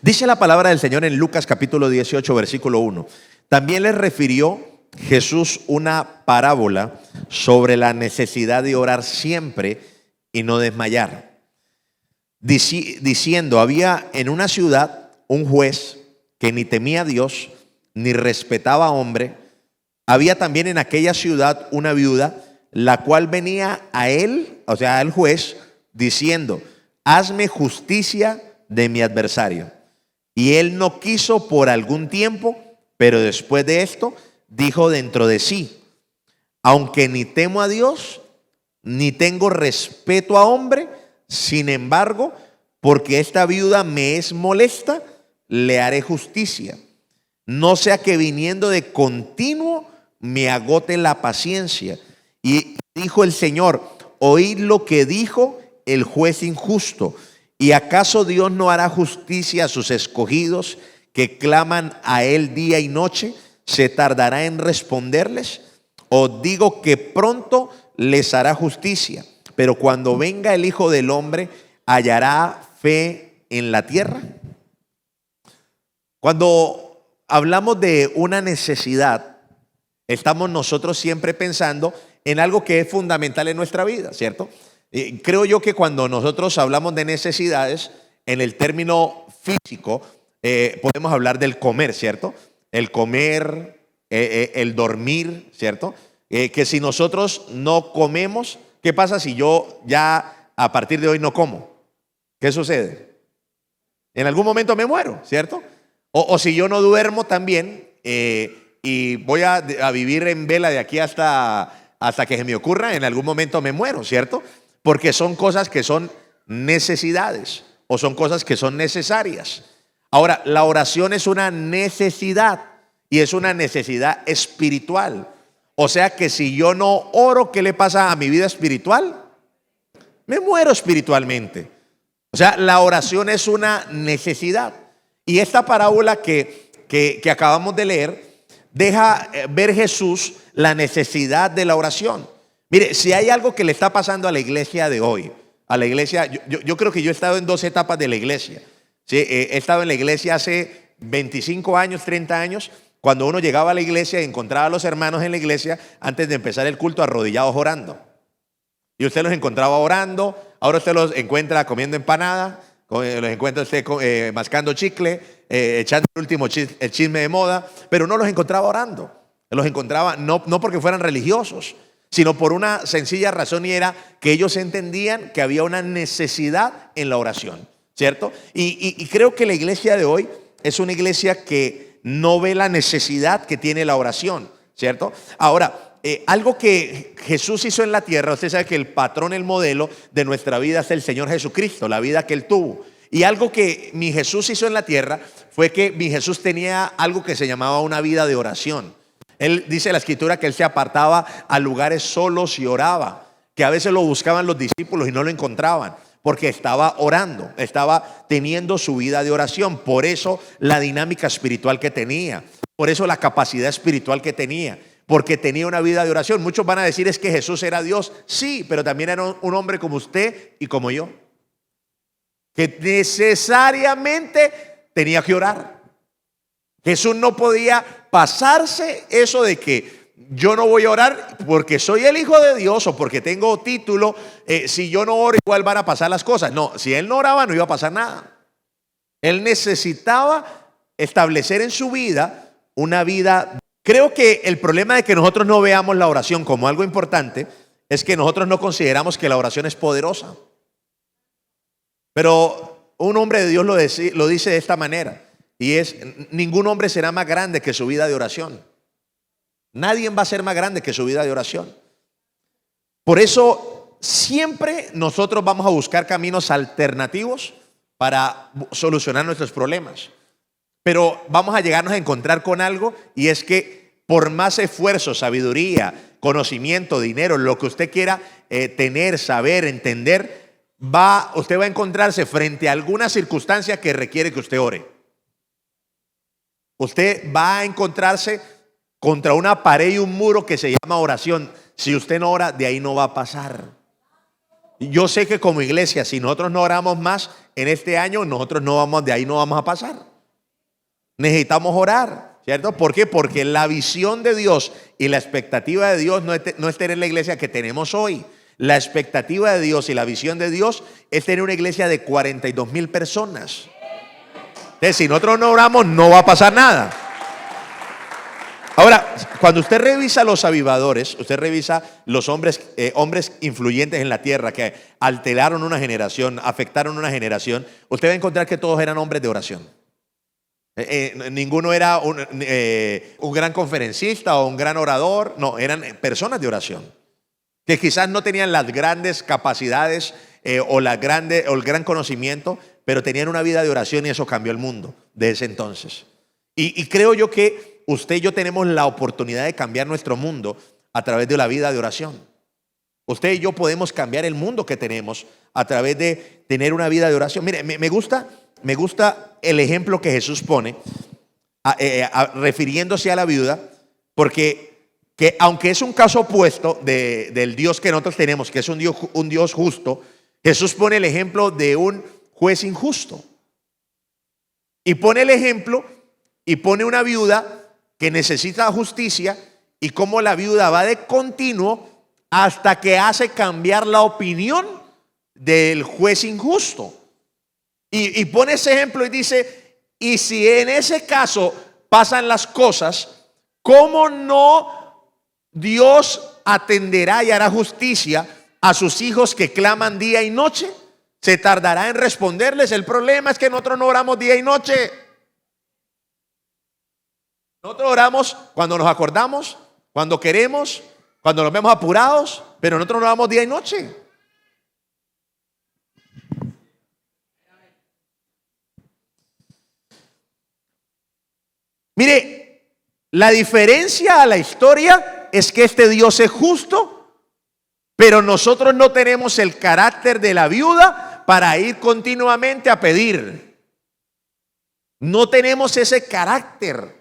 Dice la palabra del Señor en Lucas capítulo 18, versículo 1. También les refirió Jesús una parábola sobre la necesidad de orar siempre y no desmayar, diciendo: había en una ciudad un juez que ni temía a Dios ni respetaba a hombre. Había también en aquella ciudad una viuda, la cual venía a él, o sea, al juez, diciendo: hazme justicia de mi adversario. Y él no quiso por algún tiempo, pero después de esto dijo dentro de sí: aunque ni temo a Dios, ni tengo respeto a hombre, sin embargo, porque esta viuda me es molesta, le haré justicia. No sea que viniendo de continuo me agote la paciencia. Y dijo el Señor: oíd lo que dijo el juez injusto. ¿Y acaso Dios no hará justicia a sus escogidos que claman a él día y noche? ¿Se tardará en responderles? Os digo que pronto les hará justicia. Pero cuando venga el Hijo del Hombre, ¿hallará fe en la tierra? Cuando hablamos de una necesidad, estamos nosotros siempre pensando en algo que es fundamental en nuestra vida, ¿cierto? Creo yo que cuando nosotros hablamos de necesidades, en el término físico, podemos hablar del comer, ¿cierto? El comer, el dormir, ¿cierto? Que si nosotros no comemos, ¿qué pasa si yo ya a partir de hoy no como? ¿Qué sucede? En algún momento me muero, ¿cierto? O si yo no duermo también, y voy a vivir en vela de aquí hasta que se me ocurra, en algún momento me muero, ¿cierto? Porque son cosas que son necesidades o son cosas que son necesarias. Ahora, la oración es una necesidad y es una necesidad espiritual. O sea que si yo no oro, ¿qué le pasa a mi vida espiritual? Me muero espiritualmente. O sea, la oración es una necesidad. Y esta parábola que acabamos de leer deja ver Jesús la necesidad de la oración. Mire, si hay algo que le está pasando a la iglesia de hoy, a la iglesia, yo creo que yo he estado en dos etapas de la iglesia. ¿Sí? He estado en la iglesia hace 25 años, 30 años, cuando uno llegaba a la iglesia y encontraba a los hermanos en la iglesia antes de empezar el culto arrodillados orando. Y usted los encontraba orando, ahora usted los encuentra comiendo empanada, los encuentra usted mascando chicle, echando el último el chisme de moda, pero no los encontraba orando. Los encontraba no porque fueran religiosos, sino por una sencilla razón, y era que ellos entendían que había una necesidad en la oración, ¿cierto? Y creo que la iglesia de hoy es una iglesia que no ve la necesidad que tiene la oración, ¿cierto? Ahora, algo que Jesús hizo en la tierra, usted sabe que el patrón, el modelo de nuestra vida es el Señor Jesucristo, la vida que Él tuvo. Y algo que mi Jesús hizo en la tierra fue que mi Jesús tenía algo que se llamaba una vida de oración. Él dice en la escritura que él se apartaba a lugares solos y oraba, que a veces lo buscaban los discípulos y no lo encontraban, porque estaba orando, estaba teniendo su vida de oración. Por eso la dinámica espiritual que tenía, por eso la capacidad espiritual que tenía, porque tenía una vida de oración. Muchos van a decir: es que Jesús era Dios. Sí, pero también era un hombre como usted y como yo, que necesariamente tenía que orar. Jesús no podía pasarse eso de que yo no voy a orar porque soy el Hijo de Dios o porque tengo título. Si yo no oro, igual van a pasar las cosas. No, si él no oraba, no iba a pasar nada. Él necesitaba establecer en su vida una vida. Creo que el problema de que nosotros no veamos la oración como algo importante es que nosotros no consideramos que la oración es poderosa. Pero un hombre de Dios lo dice de esta manera, y es: ningún hombre será más grande que su vida de oración. Nadie va a ser más grande que su vida de oración. Por eso siempre nosotros vamos a buscar caminos alternativos para solucionar nuestros problemas. Pero vamos a llegarnos a encontrar con algo, y es que por más esfuerzo, sabiduría, conocimiento, dinero, lo que usted quiera tener, saber, entender, usted va a encontrarse frente a alguna circunstancia que requiere que usted ore. Usted va a encontrarse contra una pared y un muro que se llama oración. Si usted no ora, de ahí no va a pasar. Yo sé que como iglesia, si nosotros no oramos más en este año, nosotros no vamos, de ahí no vamos a pasar. Necesitamos orar, ¿cierto? ¿Por qué? Porque la visión de Dios y la expectativa de Dios no es tener la iglesia que tenemos hoy. La expectativa de Dios y la visión de Dios es tener una iglesia de 42,000 personas. Entonces, si nosotros no oramos, no va a pasar nada. Ahora, cuando usted revisa los avivadores, usted revisa los hombres influyentes en la tierra que alteraron una generación, afectaron una generación, usted va a encontrar que todos eran hombres de oración. Ninguno era un gran conferencista o un gran orador, no, eran personas de oración, que quizás no tenían las grandes capacidades o el gran conocimiento, pero tenían una vida de oración y eso cambió el mundo de ese entonces. Y creo yo que usted y yo tenemos la oportunidad de cambiar nuestro mundo a través de la vida de oración. Usted y yo podemos cambiar el mundo que tenemos a través de tener una vida de oración. Mire, me gusta el ejemplo que Jesús pone refiriéndose a la viuda, porque aunque es un caso opuesto del Dios que nosotros tenemos, que es un Dios justo, Jesús pone el ejemplo de un juez injusto. Y pone el ejemplo y pone una viuda que necesita justicia y cómo la viuda va de continuo hasta que hace cambiar la opinión del juez injusto. Y pone ese ejemplo y dice, y si en ese caso pasan las cosas, ¿cómo no Dios atenderá y hará justicia a sus hijos que claman día y noche? ¿Se tardará en responderles? El problema es que nosotros no oramos día y noche. Nosotros oramos cuando nos acordamos, cuando queremos, cuando nos vemos apurados, pero nosotros no oramos día y noche. Mire, la diferencia a la historia es que este Dios es justo, pero nosotros no tenemos el carácter de la viuda para ir continuamente a pedir. No tenemos ese carácter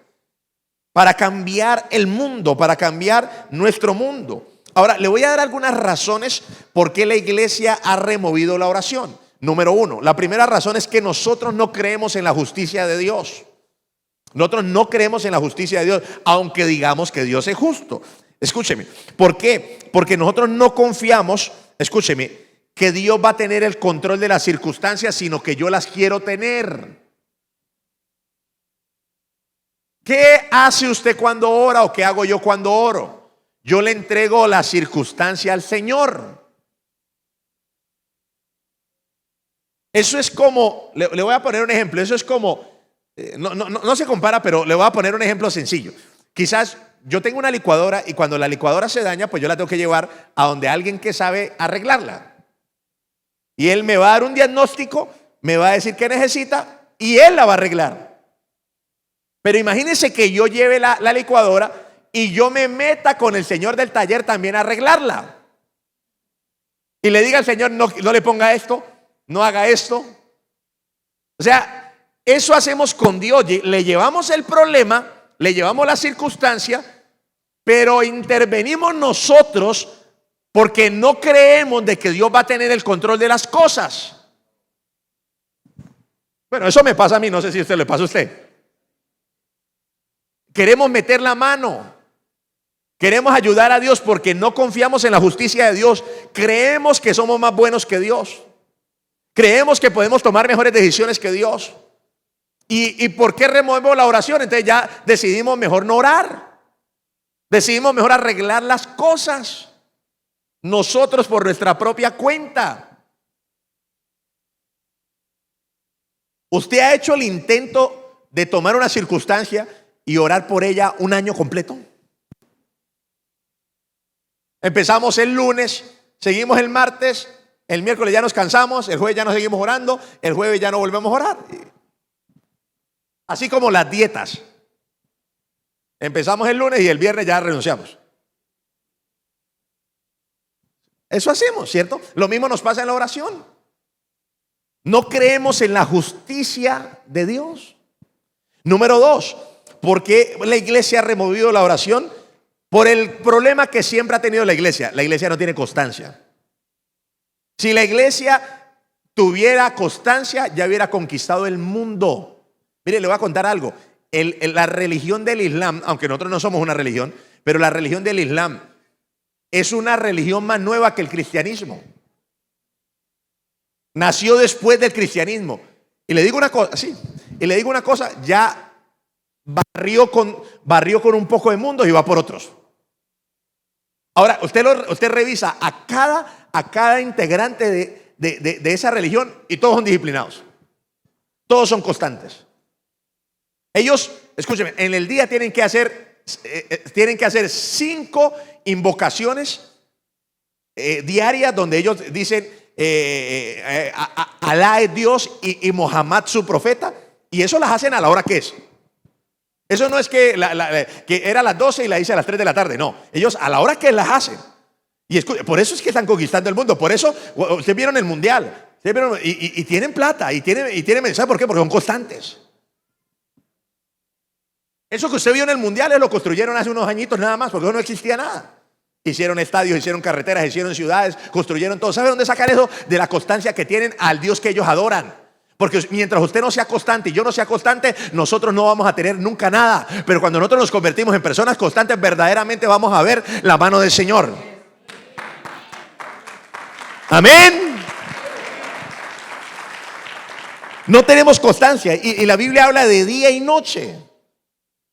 para cambiar el mundo, para cambiar nuestro mundo. Ahora, le voy a dar algunas razones por qué la iglesia ha removido la oración. Número uno, la primera razón es que nosotros no creemos en la justicia de Dios. Nosotros no creemos en la justicia de Dios, aunque digamos que Dios es justo. Escúcheme, ¿por qué? Porque nosotros no confiamos, escúcheme, que Dios va a tener el control de las circunstancias, sino que yo las quiero tener. ¿Qué hace usted cuando ora o qué hago yo cuando oro? Yo le entrego la circunstancia al Señor. Eso es como, le voy a poner un ejemplo, eso es como, no se compara, pero le voy a poner un ejemplo sencillo. Quizás yo tengo una licuadora y cuando la licuadora se daña, pues yo la tengo que llevar a donde alguien que sabe arreglarla. Y él me va a dar un diagnóstico, me va a decir qué necesita y él la va a arreglar. Pero imagínense que yo lleve la licuadora y yo me meta con el señor del taller también a arreglarla. Y le diga al señor, no le ponga esto, no haga esto. O sea, eso hacemos con Dios. Le llevamos el problema, le llevamos la circunstancia, pero intervenimos nosotros porque no creemos de que Dios va a tener el control de las cosas. Bueno, eso me pasa a mí, no sé si a usted le pasa a usted. Queremos meter la mano, queremos ayudar a Dios porque no confiamos en la justicia de Dios. Creemos que somos más buenos que Dios. Creemos que podemos tomar mejores decisiones que Dios. ¿Y por qué removemos la oración? Entonces ya decidimos mejor no orar. Decidimos mejor arreglar las cosas nosotros por nuestra propia cuenta. ¿Usted ha hecho el intento de tomar una circunstancia y orar por ella un año completo? Empezamos el lunes, seguimos el martes, el miércoles ya nos cansamos, el jueves ya no seguimos orando, el jueves ya no volvemos a orar. Así como las dietas. Empezamos el lunes y el viernes ya renunciamos. Eso hacemos, ¿cierto? Lo mismo nos pasa en la oración. No creemos en la justicia de Dios. Número dos, ¿por qué la iglesia ha removido la oración? Por el problema que siempre ha tenido la iglesia. La iglesia no tiene constancia. Si la iglesia tuviera constancia, ya hubiera conquistado el mundo. Mire, le voy a contar algo. La religión del Islam, aunque nosotros no somos una religión, pero la religión del Islam es una religión más nueva que el cristianismo. Nació después del cristianismo. Y le digo una cosa, sí, y le digo una cosa, ya barrió con un poco de mundos y va por otros. Ahora, usted revisa a cada integrante de esa religión y todos son disciplinados. Todos son constantes. Ellos, escúcheme, en el día tienen que hacer 5 invocaciones diarias donde ellos dicen Alá es Dios y Mohammed su profeta, y eso las hacen a la hora que es. Eso no es que era a las 12 y la hice a las 3 de la tarde, no. Ellos a la hora que las hacen. Y por eso es que están conquistando el mundo. Por eso ustedes vieron el mundial. Y tienen plata y tienen mensaje. ¿Por qué? Porque son constantes. Eso que usted vio en el mundial lo construyeron hace unos añitos nada más, porque no existía nada. Hicieron estadios, hicieron carreteras, hicieron ciudades, construyeron todo. ¿Sabe dónde sacan eso? De la constancia que tienen al Dios que ellos adoran. Porque mientras usted no sea constante y yo no sea constante, nosotros no vamos a tener nunca nada. Pero cuando nosotros nos convertimos en personas constantes, verdaderamente vamos a ver la mano del Señor. Amén. No tenemos constancia. Y la Biblia habla de día y noche.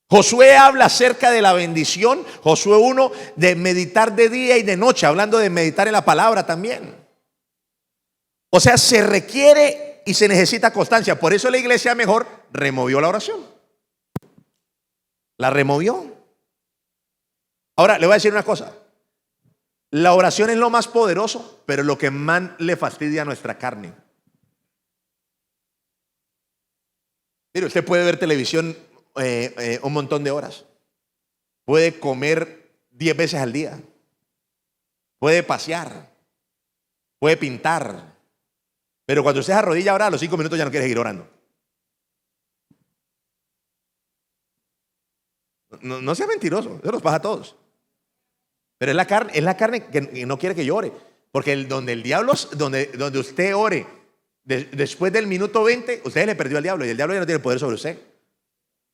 Josué habla acerca de la bendición, Josué 1, de meditar de día y de noche, hablando de meditar en la palabra también. O sea, se requiere y se necesita constancia. Por eso la iglesia mejor removió la oración. La removió. Ahora, le voy a decir una cosa. La oración es lo más poderoso, pero lo que más le fastidia a nuestra carne. Mire, usted puede ver televisión un montón de horas. Puede comer 10 veces al día. Puede pasear. Puede pintar. Pero cuando usted se arrodilla ahora, a los 5 minutos ya no quiere seguir orando. No sea mentiroso, eso nos pasa a todos. Pero es la carne que no quiere que yo ore. Porque donde el diablo, donde usted ore después del minuto 20, usted le perdió al diablo y el diablo ya no tiene poder sobre usted.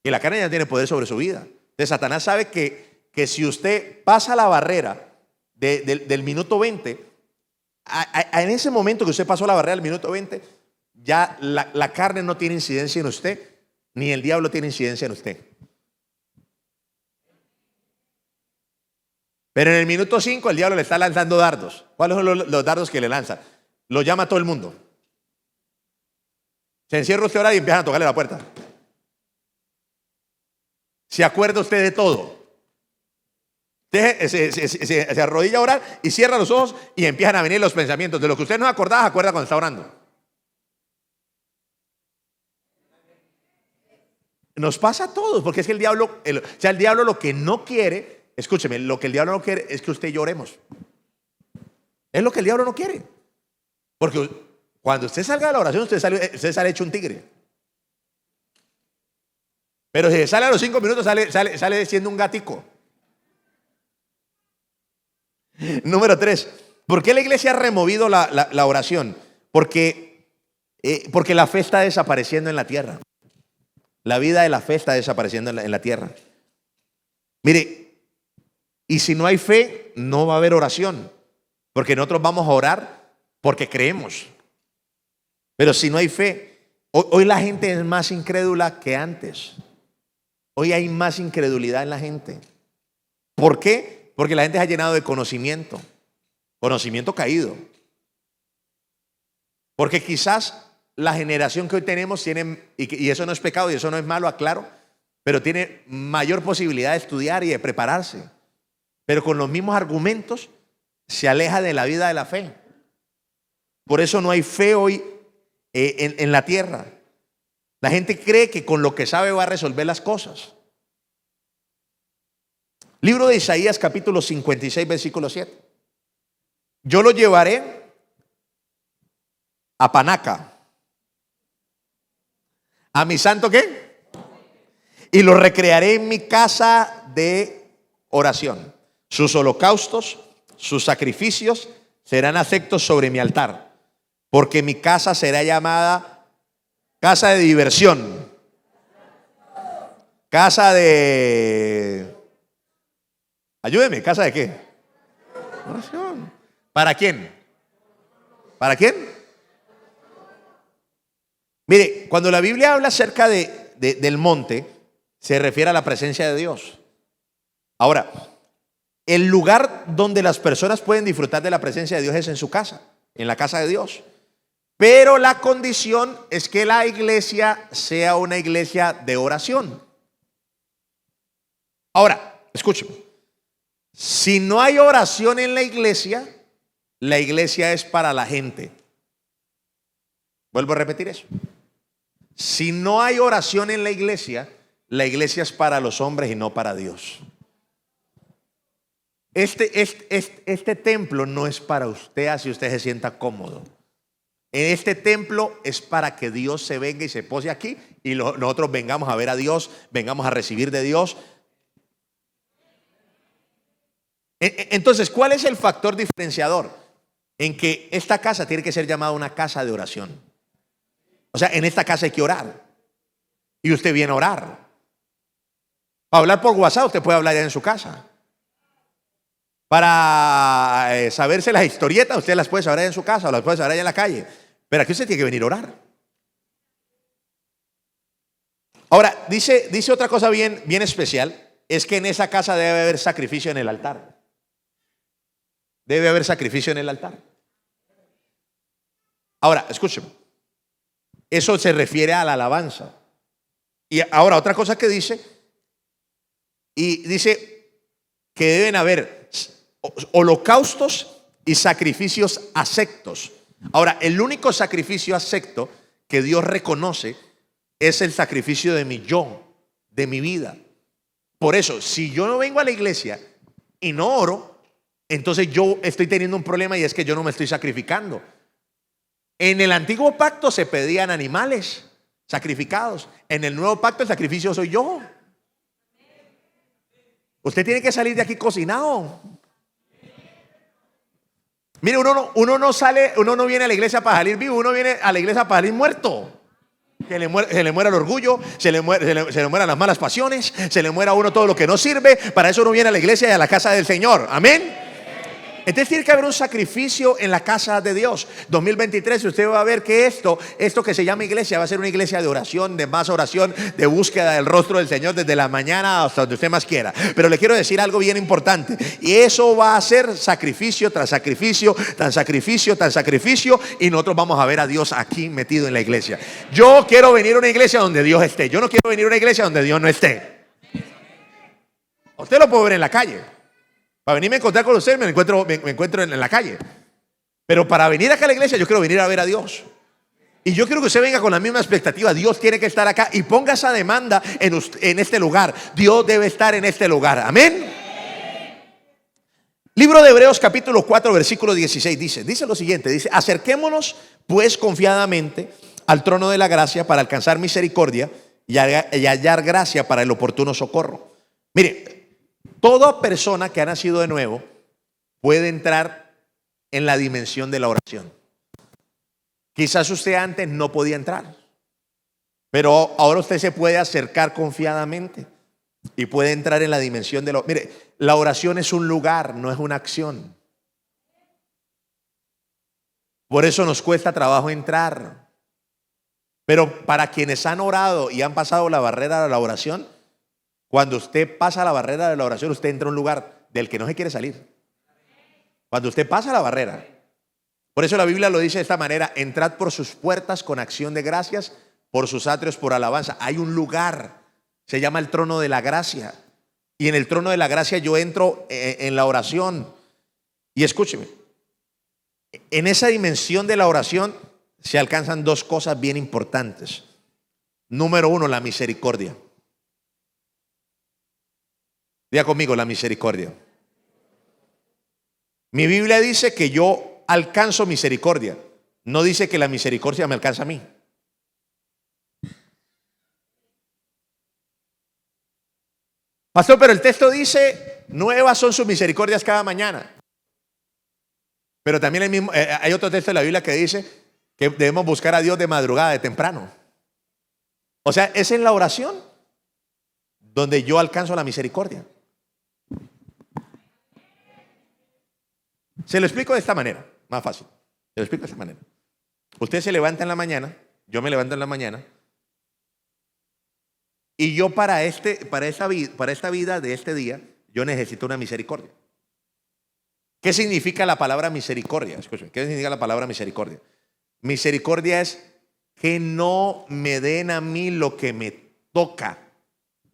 Y la carne ya no tiene poder sobre su vida. Entonces Satanás sabe que si usted pasa la barrera del minuto 20, en ese momento que usted pasó la barrera del minuto 20, ya la carne no tiene incidencia en usted, ni el diablo tiene incidencia en usted. Pero en el minuto 5 el diablo le está lanzando dardos. ¿Cuáles son los dardos que le lanza? Los llama a todo el mundo. Se encierra usted ahora y empiezan a tocarle la puerta. ¿Se acuerda usted de todo? Usted se arrodilla a orar y cierra los ojos y empiezan a venir los pensamientos. De lo que usted no acordaba, se acuerda cuando está orando. Nos pasa a todos, porque es que el diablo lo que no quiere, escúcheme, lo que el diablo no quiere es que usted y yo oremos. Es lo que el diablo no quiere. Porque cuando usted salga de la oración, usted sale hecho un tigre. Pero si sale a los 5 minutos, sale siendo un gatico. Número 3. ¿Por qué la iglesia ha removido la oración? Porque la fe está desapareciendo en la tierra. La vida de la fe está desapareciendo en la tierra. Mire, y si no hay fe, no va a haber oración. Porque nosotros vamos a orar porque creemos. Pero si no hay fe, hoy la gente es más incrédula que antes. Hoy hay más incredulidad en la gente. ¿Por qué? Porque la gente se ha llenado de conocimiento caído. Porque quizás la generación que hoy tenemos tiene, y eso no es pecado y eso no es malo, aclaro, pero tiene mayor posibilidad de estudiar y de prepararse. Pero con los mismos argumentos se aleja de la vida de la fe. Por eso no hay fe hoy en la tierra. La gente cree que con lo que sabe va a resolver las cosas. Libro de Isaías, capítulo 56, versículo 7. Yo lo llevaré a Panaca. ¿A mi santo qué? Y lo recrearé en mi casa de oración. Sus holocaustos, sus sacrificios serán aceptos sobre mi altar, porque mi casa será llamada casa de diversión, casa de... Ayúdeme, ¿casa de qué? Oración. ¿Para quién? ¿Para quién? Mire, cuando la Biblia habla acerca del monte, se refiere a la presencia de Dios. Ahora, el lugar donde las personas pueden disfrutar de la presencia de Dios es en su casa, en la casa de Dios. Pero la condición es que la iglesia sea una iglesia de oración. Ahora, escúcheme. Si no hay oración en la iglesia es para la gente. Vuelvo a repetir eso. Si no hay oración en la iglesia es para los hombres y no para Dios. Este templo no es para usted, así usted se sienta cómodo. Este templo es para que Dios se venga y se pose aquí y nosotros vengamos a ver a Dios, vengamos a recibir de Dios. Entonces, ¿cuál es el factor diferenciador? En que esta casa tiene que ser llamada una casa de oración. O sea, en esta casa hay que orar. Y usted viene a orar. Para hablar por WhatsApp, usted puede hablar ya en su casa. Para saberse las historietas, usted las puede saber en su casa o las puede saber allá en la calle. Pero aquí usted tiene que venir a orar. Ahora, dice otra cosa bien especial. Es que en esa casa debe haber sacrificio en el altar. Debe haber sacrificio en el altar. Ahora, escúcheme. Eso se refiere a la alabanza. Y ahora otra cosa que dice, y dice que deben haber holocaustos y sacrificios aceptos. Ahora, el único sacrificio acepto que Dios reconoce es el sacrificio de mi yo, de mi vida. Por eso, si yo no vengo a la iglesia y no oro, entonces yo estoy teniendo un problema y es que yo no me estoy sacrificando. En el antiguo pacto se pedían animales sacrificados. En el nuevo pacto el sacrificio soy yo. Usted tiene que salir de aquí cocinado. Mire, uno no viene a la iglesia para salir vivo, uno viene a la iglesia para salir muerto. Se le muera el orgullo, se le mueran las malas pasiones, se le muera a uno todo lo que no sirve. Para eso uno viene a la iglesia y a la casa del Señor. Amén. Entonces tiene que haber un sacrificio en la casa de Dios. 2023 usted va a ver que esto que se llama iglesia va a ser una iglesia de oración, de más oración, de búsqueda del rostro del Señor desde la mañana hasta donde usted más quiera. Pero le quiero decir algo bien importante, y eso va a ser sacrificio tras sacrificio, tan sacrificio, tan sacrificio, y nosotros vamos a ver a Dios aquí metido en la iglesia. Yo quiero venir a una iglesia donde Dios esté. Yo no quiero venir a una iglesia donde Dios no esté. Usted lo puede ver en la calle. Para venirme a encontrar con usted me encuentro en la calle. Pero para venir acá a la iglesia yo quiero venir a ver a Dios. Y yo quiero que usted venga con la misma expectativa. Dios tiene que estar acá y ponga esa demanda en este lugar. Dios debe estar en este lugar. Amén. Libro de Hebreos capítulo 4 versículo 16 dice lo siguiente. Dice: acerquémonos pues confiadamente al trono de la gracia para alcanzar misericordia y hallar gracia para el oportuno socorro. Mire, toda persona que ha nacido de nuevo puede entrar en la dimensión de la oración. Quizás usted antes no podía entrar, pero ahora usted se puede acercar confiadamente y puede entrar en la dimensión de la... Mire, la oración es un lugar, no es una acción. Por eso nos cuesta trabajo entrar. Pero para quienes han orado y han pasado la barrera de la oración, cuando usted pasa la barrera de la oración, usted entra a un lugar del que no se quiere salir. Cuando usted pasa la barrera. Por eso la Biblia lo dice de esta manera: entrad por sus puertas con acción de gracias, por sus atrios por alabanza. Hay un lugar, se llama el trono de la gracia. Y en el trono de la gracia yo entro en la oración. Y escúcheme, en esa dimensión de la oración se alcanzan dos cosas bien importantes. Número uno, la misericordia. Diga conmigo: la misericordia. Mi Biblia dice que yo alcanzo misericordia. No dice que la misericordia me alcanza a mí. Pastor, pero el texto dice: nuevas son sus misericordias cada mañana. Pero también hay otro texto de la Biblia que dice que debemos buscar a Dios de madrugada, de temprano. O sea, es en la oración donde yo alcanzo la misericordia. Se lo explico de esta manera, más fácil. Se lo explico de esta manera. Usted se levanta en la mañana, yo me levanto en la mañana, y yo para esta vida de este día, yo necesito una misericordia. ¿Qué significa la palabra misericordia? Escúchame, ¿qué significa la palabra misericordia? Misericordia es que no me den a mí lo que me toca,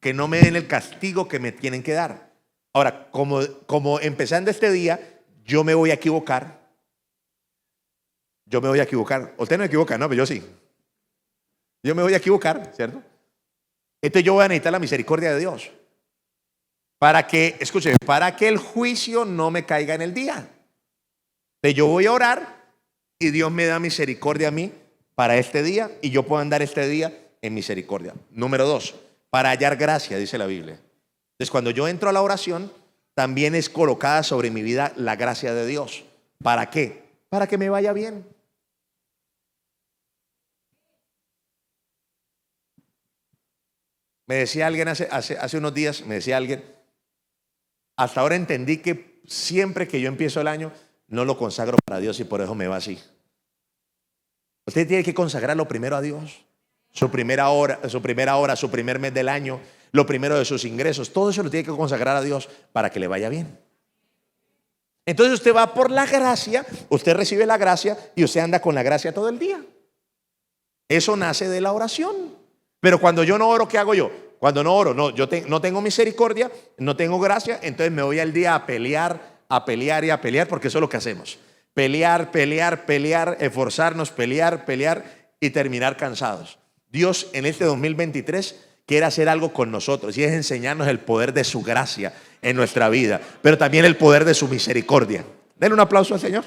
que no me den el castigo que me tienen que dar. Ahora, como empezando este día, yo me voy a equivocar. Yo me voy a equivocar. Usted no se equivoca, no, pero yo sí. Yo me voy a equivocar, ¿cierto? Entonces yo voy a necesitar la misericordia de Dios. Para que, escúcheme, para que el juicio no me caiga en el día. Entonces yo voy a orar y Dios me da misericordia a mí para este día y yo puedo andar este día en misericordia. Número 2, para hallar gracia, dice la Biblia. Entonces cuando yo entro a la oración, también es colocada sobre mi vida la gracia de Dios. ¿Para qué? Para que me vaya bien. Me decía alguien hace unos días, me decía alguien, hasta ahora entendí que siempre que yo empiezo el año, no lo consagro para Dios y por eso me va así. Usted tiene que consagrarlo primero a Dios. Su primera hora, su primer mes del año, lo primero de sus ingresos, todo eso lo tiene que consagrar a Dios para que le vaya bien. Entonces usted va por la gracia, usted recibe la gracia y usted anda con la gracia todo el día. Eso nace de la oración. Pero cuando yo no oro, ¿qué hago yo? Cuando no oro, no tengo misericordia, no tengo gracia, entonces me voy al día a pelear y a pelear, porque eso es lo que hacemos. Pelear, esforzarnos, pelear y terminar cansados. Dios en este 2023 quiere hacer algo con nosotros y es enseñarnos el poder de su gracia en nuestra vida, pero también el poder de su misericordia. Denle un aplauso al Señor.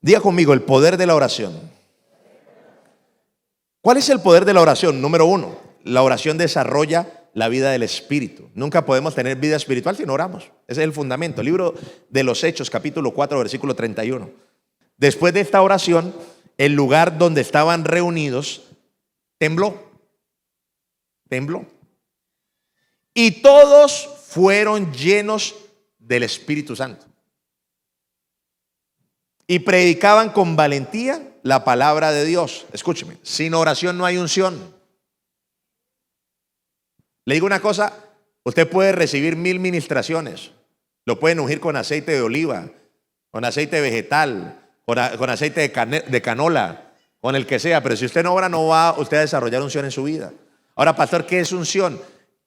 Diga conmigo, el poder de la oración. ¿Cuál es el poder de la oración? Número 1, la oración desarrolla la vida del espíritu. Nunca podemos tener vida espiritual si no oramos. Ese es el fundamento. Libro de los Hechos, capítulo 4, versículo 31. Después de esta oración, el lugar donde estaban reunidos tembló. Y todos fueron llenos del Espíritu Santo. Y predicaban con valentía la palabra de Dios. Escúcheme, sin oración no hay unción. Le digo una cosa, usted puede recibir 1000 ministraciones. Lo pueden ungir con aceite de oliva, con aceite vegetal, con aceite de canola, con el que sea. Pero si usted no ora, no va usted a desarrollar unción en su vida. Ahora, pastor, ¿qué es unción?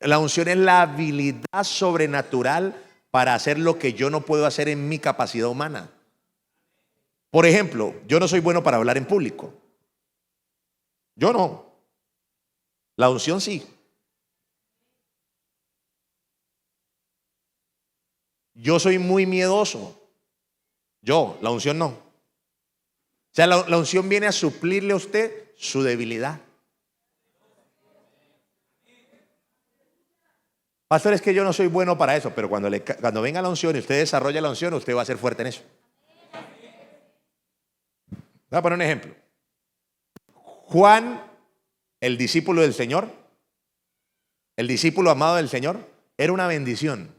La unción es la habilidad sobrenatural para hacer lo que yo no puedo hacer en mi capacidad humana. Por ejemplo, yo no soy bueno para hablar en público. Yo no. La unción sí. Yo soy muy miedoso. La unción no. O sea, la unción viene a suplirle a usted su debilidad. Pastor, es que yo no soy bueno para eso, pero cuando venga la unción y usted desarrolla la unción, usted va a ser fuerte en eso. Voy a poner un ejemplo. Juan, el discípulo del Señor, el discípulo amado del Señor, era una bendición.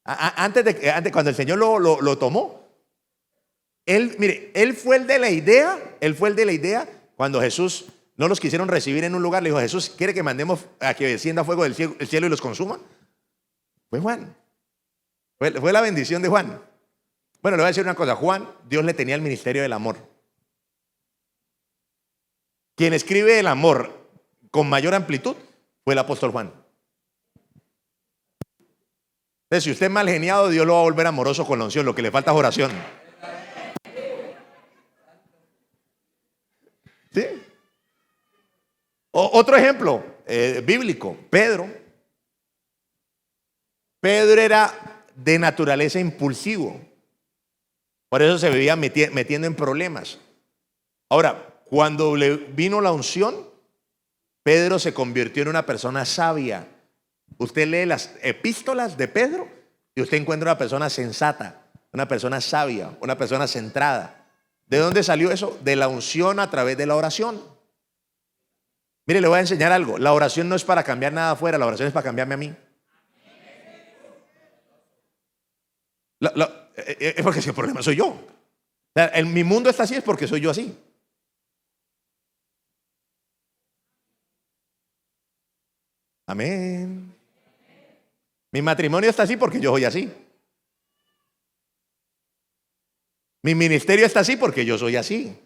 Antes cuando el Señor lo tomó, él fue el de la idea, cuando Jesús no los quisieron recibir en un lugar, le dijo: Jesús, ¿quiere que mandemos a que descienda fuego del cielo y los consuma? Fue Juan. Fue la bendición de Juan. Bueno, le voy a decir una cosa. Juan, Dios le tenía el ministerio del amor. Quien escribe el amor con mayor amplitud fue el apóstol Juan. Entonces, si usted es mal geniado, Dios lo va a volver amoroso con la unción. Lo que le falta es oración. ¿Sí? Otro ejemplo bíblico. Pedro era de naturaleza impulsivo. Por eso se vivía metiendo en problemas. Ahora, cuando le vino la unción, Pedro se convirtió en una persona sabia. Usted lee las epístolas de Pedro y usted encuentra una persona sensata, una persona sabia, una persona centrada. ¿De dónde salió eso? De la unción a través de la oración. Mire, le voy a enseñar algo. La oración no es para cambiar nada afuera, la oración es para cambiarme a mí. Es porque si el problema soy yo. O sea, mi mundo está así es porque soy yo así. Amén. Mi matrimonio está así porque yo soy así. Mi ministerio está así porque yo soy así.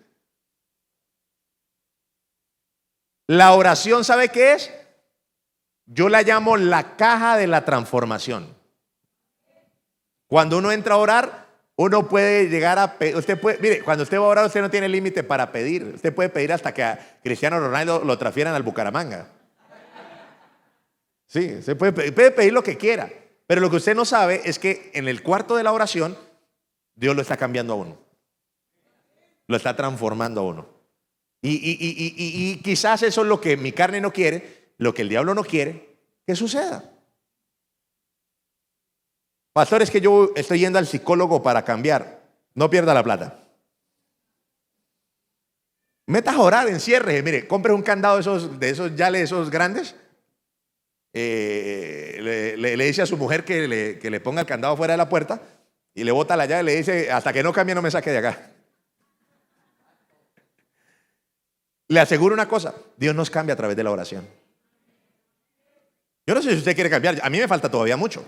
La oración, ¿sabe qué es? Yo la llamo la caja de la transformación. Cuando uno entra a orar, uno puede llegar a pedir. Usted puede, mire, cuando usted va a orar, usted no tiene límite para pedir. Usted puede pedir hasta que a Cristiano Ronaldo lo transfieran al Bucaramanga. Sí, se puede pedir lo que quiera. Pero lo que usted no sabe es que en el cuarto de la oración, Dios lo está cambiando a uno. Lo está transformando a uno. Y quizás eso es lo que mi carne no quiere, lo que el diablo no quiere que suceda. Pastor, es que yo estoy yendo al psicólogo para cambiar. No pierda la plata. Metas a orar, encierre. Mire, compre un candado de esos yales, esos grandes. Le dice a su mujer que le ponga el candado fuera de la puerta y le bota la llave y le dice: hasta que no cambie no me saque de acá. Le aseguro una cosa: Dios nos cambia a través de la oración. Yo no sé si usted quiere cambiar. A mí me falta todavía mucho.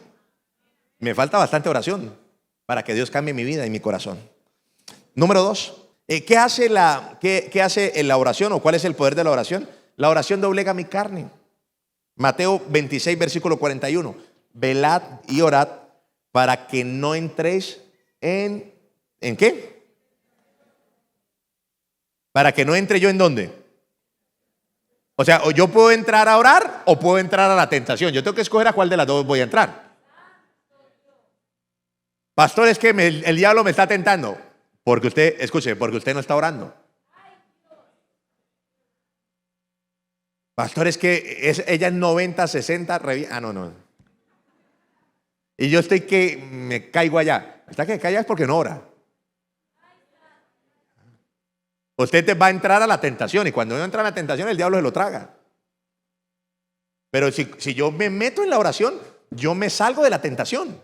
Me falta bastante oración para que Dios cambie mi vida y mi corazón. Número 2, ¿qué hace la oración, o cuál es el poder de la oración? La oración doblega mi carne. Mateo 26, versículo 41. Velad y orad para que no entréis ¿en qué? Para que no entre yo ¿en dónde? O sea, o yo puedo entrar a orar o puedo entrar a la tentación. Yo tengo que escoger a cuál de las dos voy a entrar. Pastor, es que el diablo me está tentando. Porque usted, escuche, porque usted no está orando. Pastor, es que ella es 90, 60, no. Y yo estoy que me caigo allá. Está que cae allá es porque no ora. Usted te va a entrar a la tentación, y cuando uno entra a la tentación, el diablo se lo traga. Pero si yo me meto en la oración, yo me salgo de la tentación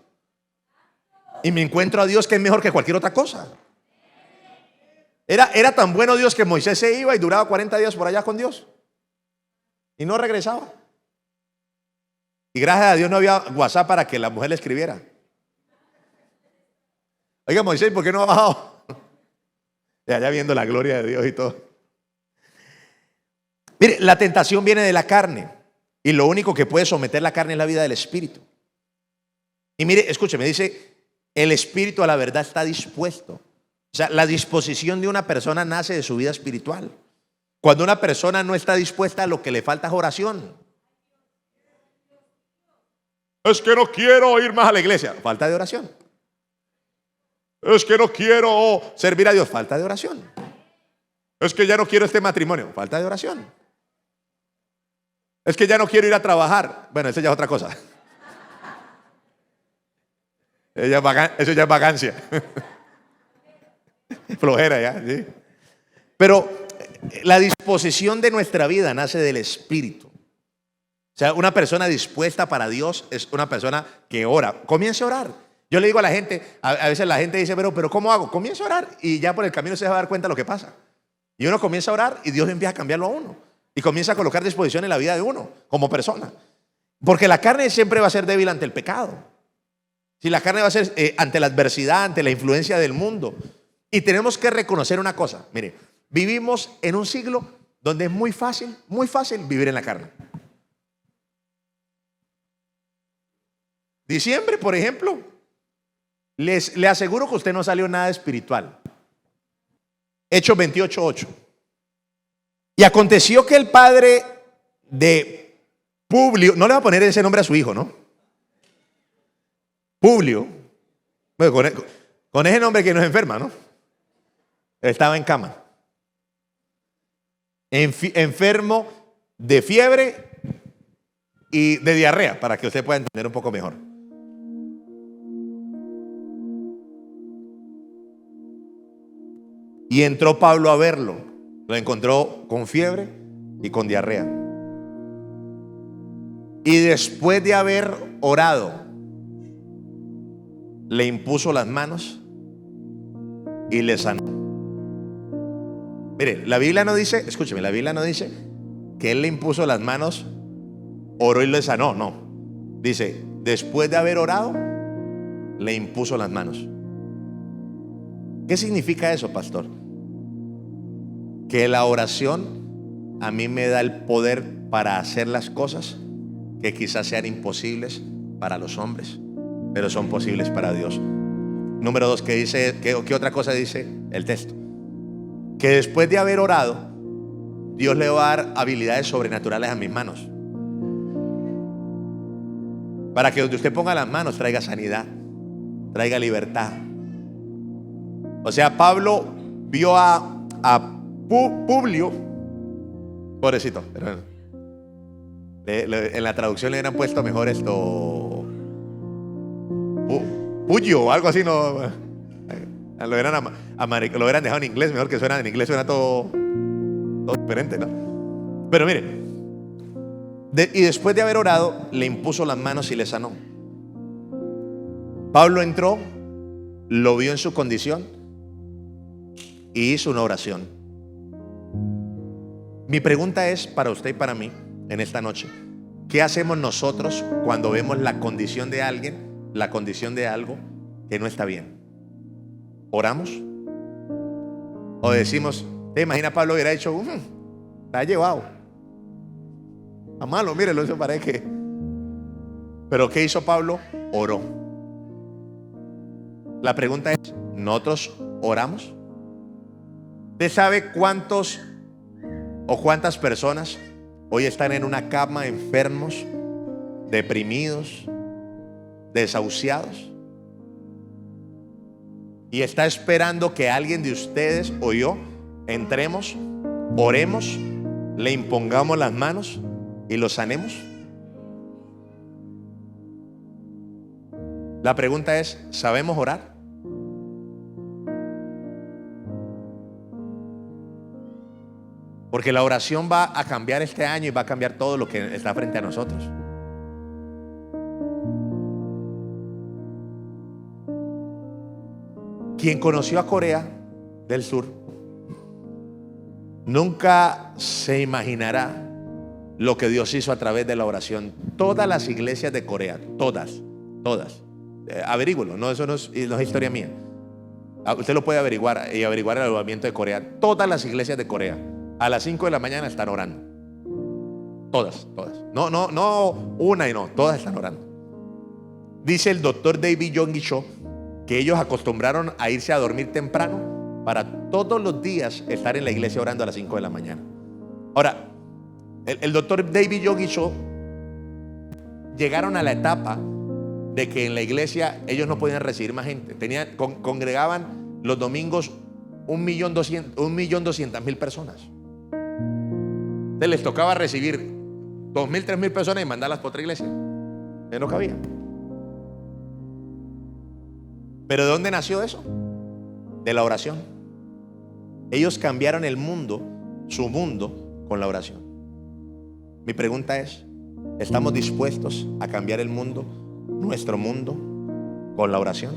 y me encuentro a Dios, que es mejor que cualquier otra cosa. Era tan bueno Dios que Moisés se iba y duraba 40 días por allá con Dios y no regresaba. Y gracias a Dios no había WhatsApp para que la mujer le escribiera: oiga, Moisés, ¿por qué no ha bajado? Y allá viendo la gloria de Dios y todo. Mire, la tentación viene de la carne, y lo único que puede someter la carne es la vida del espíritu. Y mire, escúcheme, dice: el espíritu a la verdad está dispuesto. O sea, la disposición de una persona nace de su vida espiritual. Cuando una persona no está dispuesta, lo que le falta es oración. Es que no quiero ir más a la iglesia. Falta de oración. Es que no quiero servir a Dios. Falta de oración. Es que ya no quiero este matrimonio. Falta de oración. Es que ya no quiero ir a trabajar. Bueno, eso ya es otra cosa. Eso ya es vacancia. Flojera ya, ¿sí? Pero la disposición de nuestra vida nace del espíritu. O sea, una persona dispuesta para Dios es una persona que ora. Comience a orar. Yo le digo a la gente, a veces la gente dice: pero ¿cómo hago? Comience a orar y ya por el camino se va a dar cuenta de lo que pasa. Y uno comienza a orar y Dios empieza a cambiarlo a uno. Y comienza a colocar disposición en la vida de uno como persona. Porque la carne siempre va a ser débil ante el pecado. Si la carne va a ser ante la adversidad, ante la influencia del mundo. Y tenemos que reconocer una cosa. Mire, vivimos en un siglo donde es muy fácil vivir en la carne. Diciembre, por ejemplo, le aseguro que usted no salió nada espiritual. Hechos 28:8. Y aconteció que el padre de Publio, no le va a poner ese nombre a su hijo, ¿no? Publio, bueno, con ese nombre que nos enferma, ¿no? Estaba en cama, enfermo de fiebre y de diarrea, para que usted pueda entender un poco mejor. Y entró Pablo a verlo. Lo encontró con fiebre y con diarrea. Y después de haber orado, le impuso las manos y le sanó. Mire, la Biblia no dice, escúcheme, la Biblia no dice que él le impuso las manos, oró y le sanó. No. Dice, después de haber orado, le impuso las manos. ¿Qué significa eso, pastor? Que la oración a mí me da el poder para hacer las cosas que quizás sean imposibles para los hombres, pero son posibles para Dios. Número 2, ¿qué dice? ¿Qué otra cosa dice el texto? Que después de haber orado, Dios le va a dar habilidades sobrenaturales a mis manos, para que donde usted ponga las manos traiga sanidad, traiga libertad. O sea, Pablo vio a Publio, pobrecito, en la traducción le hubieran puesto mejor esto, Puyo o algo así, no, lo hubieran dejado en inglés, mejor, que suena en inglés, suena todo diferente, ¿no? Pero mire, y después de haber orado, le impuso las manos y le sanó. Pablo entró, lo vio en su condición y hizo una oración. Mi pregunta es para usted y para mí en esta noche: ¿qué hacemos nosotros cuando vemos la condición de alguien, la condición de algo que no está bien? ¿Oramos? ¿O decimos, te imagina Pablo hubiera dicho, la ha llevado a malo, mírelo, eso parece que... Pero ¿qué hizo Pablo? Oró. La pregunta es, ¿nosotros oramos? ¿Usted sabe cuántos o cuántas personas hoy están en una cama enfermos, deprimidos, desahuciados? Y está esperando que alguien de ustedes o yo entremos, oremos, le impongamos las manos y lo sanemos. La pregunta es, ¿sabemos orar? Porque la oración va a cambiar este año y va a cambiar todo lo que está frente a nosotros. Quien conoció a Corea del Sur nunca se imaginará lo que Dios hizo a través de la oración. Todas las iglesias de Corea, todas, averígüelo, no, eso no es historia mía. Usted lo puede averiguar y averiguar el avivamiento de Corea. Todas las iglesias de Corea a las 5 de la mañana están orando. Todas. No una y no, todas están orando. Dice el doctor David Yonggi Cho que ellos acostumbraron a irse a dormir temprano para todos los días estar en la iglesia orando a las 5 de la mañana. Ahora, el doctor David Yonggi Cho llegaron a la etapa de que en la iglesia ellos no podían recibir más gente. Congregaban los domingos 1.200.000 personas. Entonces les tocaba recibir 2.000, 3.000 personas y mandarlas por otra iglesia. Ya no cabía. ¿Pero de dónde nació eso? De la oración. Ellos cambiaron el mundo, su mundo, con la oración. Mi pregunta es, ¿estamos dispuestos a cambiar el mundo, nuestro mundo, con la oración?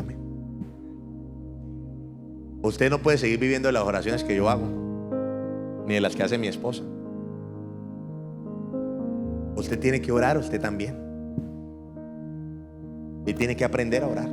Amén. Usted no puede seguir viviendo de las oraciones que yo hago, ni de las que hace mi esposa. Usted tiene que orar, usted también. Y tiene que aprender a orar.